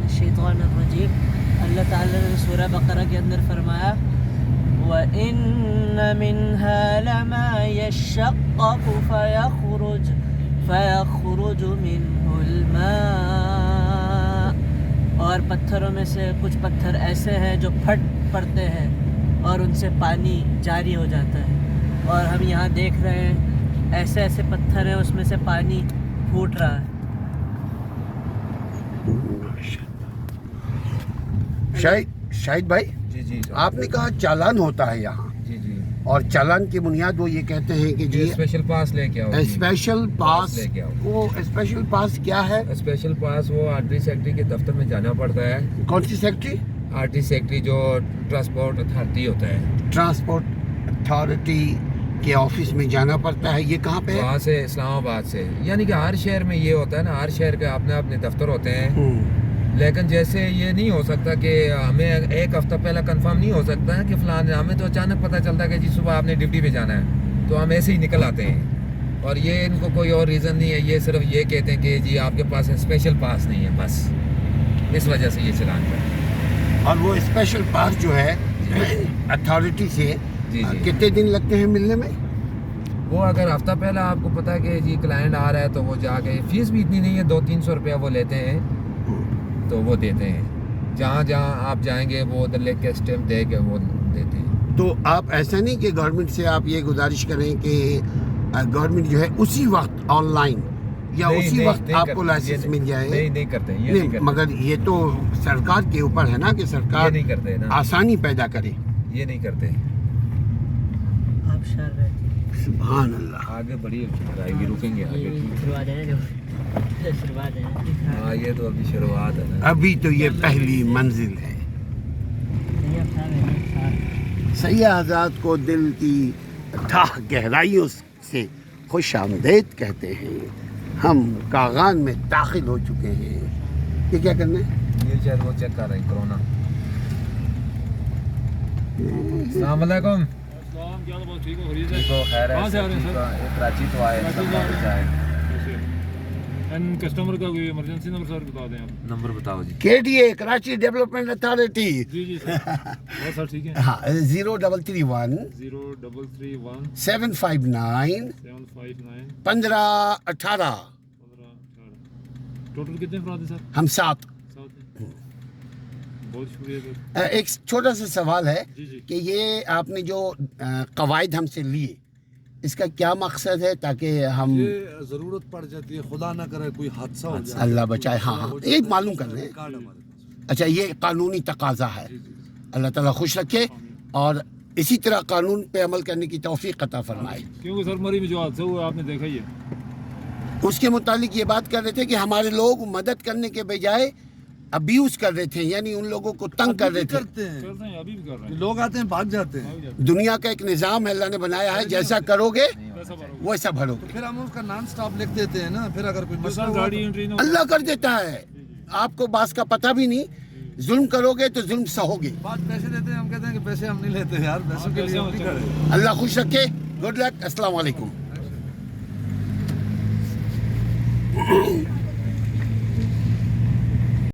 الشیطان الرجیم. اللہ تعالیٰ نے سورہ بقرہ کے اندر فرمایا وَإِنَّ مِنْهَا لَمَا يَشَّقَّقُ فَيَخْرُجُ مِنْهُ الْمَاءُ. اور پتھروں میں سے کچھ پتھر ایسے ہیں جو پھٹ پڑتے ہیں اور ان سے پانی جاری ہو جاتا ہے. اور ہم یہاں دیکھ رہے ہیں ایسے ایسے پتھر ہیں اس میں سے پانی پھوٹ رہا ہے. شاہد بھائی جی آپ نے کہا چالان ہوتا ہے یہاں, جی اور چالان کی بنیاد وہ یہ کہتے ہیں کہ جی اسپیشل پاس لے کے آؤ. اسپیشل پاس لے کے آؤ. وہ اسپیشل پاس کیا ہے؟ اسپیشل پاس وہ آرٹری سیکٹری کے دفتر میں جانا پڑتا ہے. کون سی سیکٹری؟ آرٹری سیکٹری جو ٹرانسپورٹ اتھارٹی ہوتا ہے. ٹرانسپورٹ اتھارٹی کے آفس میں جانا پڑتا ہے. یہ کہاں پہ ہے؟ وہاں سے اسلام آباد سے. یعنی کہ ہر شہر میں یہ ہوتا ہے نا, ہر شہر کے اپنے اپنے دفتر ہوتے ہیں. لیکن جیسے یہ نہیں ہو سکتا کہ ہمیں ایک ہفتہ پہلے کنفرم نہیں ہو سکتا ہے کہ فلان, ہمیں تو اچانک پتہ چلتا ہے کہ جی صبح آپ نے ڈیوٹی پہ جانا ہے, تو ہم ایسے ہی نکل آتے ہیں. اور یہ ان کو کوئی اور ریزن نہیں ہے, یہ صرف یہ کہتے ہیں کہ جی آپ کے پاس اسپیشل پاس نہیں ہے, بس اس وجہ سے یہ چلان کرتے ہیں. اور وہ اسپیشل پاس جو ہے اتھارٹی سے کتنے دن لگتے ہیں ملنے میں؟ وہ اگر ہفتہ پہلے آپ کو پتا ہے کہ جی کلائنٹ آ رہا ہے تو وہ جا کے, فیس بھی اتنی نہیں ہے, 200-300 روپیہ وہ لیتے ہیں, تو وہ دیتے ہیں. جہاں جہاں آپ جائیں گے وہ ادھر لے کے اسٹیمپ دے کے وہ دیتے ہیں. تو آپ ایسا نہیں کہ گورنمنٹ سے آپ یہ گزارش کریں کہ گورنمنٹ جو ہے اسی وقت آن لائن یا اسی وقت آپ کو لائسنس مل جائے؟ نہیں کرتے ہیں, مگر یہ تو سرکار کے اوپر ہے نا کہ سرکار نہیں کرتے نا, آسانی پیدا کرے. یہ نہیں کرتے. آپ شہر رہتے سبحان اللہ. آگے بڑی ڈرائیو بھی رکیں گے آگے. شروعات ہے نا, شروعات ہے. ہاں یہ تو ابھی شروعات ہے نا. ابھی تو یہ پہلی منزل ہے. سیاح حضرات کو دل کی تھا گہرائیوں سے خوش آمدید کہتے ہیں. ہم کاغان میں داخل ہو چکے ہیں. یہ کیا کرنا ہے؟ یہ شاید وہ چیک کر رہے ہیں کرونا. السلام علیکم. ٹھیک ہو, خیر ہے. کراچی تو آئے, کسٹمر کا کوئی ایمرجنسی نمبر سر بتا دیں آپ. نمبر بتاؤ جی. KDA Karachi development authority. جی سر, بہت سر ٹھیک ہے. ہاں 0331 759 1518. ٹوٹل کتنے افراد ہیں سر؟ ہم 7. بہت شکریہ سر. ایک چھوٹا سا سوال ہے جی. کہ یہ آپ نے جو قواعد ہم سے لیے اس کا کیا مقصد ہے تاکہ ہم ضرورت پڑ جاتی ہے, خدا نہ کرے کوئی حادثہ ہو جائے, اللہ بچائے. ہاں یہ معلوم کر رہے ہیں. اچھا یہ قانونی تقاضا ہے. اللہ تعالیٰ خوش رکھے اور اسی طرح قانون پہ عمل کرنے کی توفیق عطا فرمائے. کیونکہ سر مری میں جو حادثہ ہوا آپ نے دیکھا ہی ہے. اس کے متعلق یہ بات کر رہے تھے کہ ہمارے لوگ مدد کرنے کے بجائے ابیوز کر رہے تھے, یعنی ان لوگوں کو تنگ کر رہے تھے. کرتے ہیں ابھی بھی کر رہے ہیں. لوگ آتے ہیں بھاگ جاتے ہیں. دنیا کا ایک نظام ہے اللہ نے بنایا ہے, جیسا کرو گے ویسا بھرو گے. پھر ہم اس کا نان سٹاپ لکھ دیتے ہیں نا, پھر اگر کوئی مسئلہ ہوا گاڑی انٹری نہ اللہ کر دیتا ہے. آپ کو باس کا پتہ بھی نہیں, ظلم کرو گے تو ظلم سہو گے. بات پیسے دیتے ہیں, ہم کہتے ہیں کہ پیسے ہم نہیں لیتے یار, پیسوں کے لیے ہم نہیں کرتے. اللہ خوش رکھے. Good luck. السلام علیکم.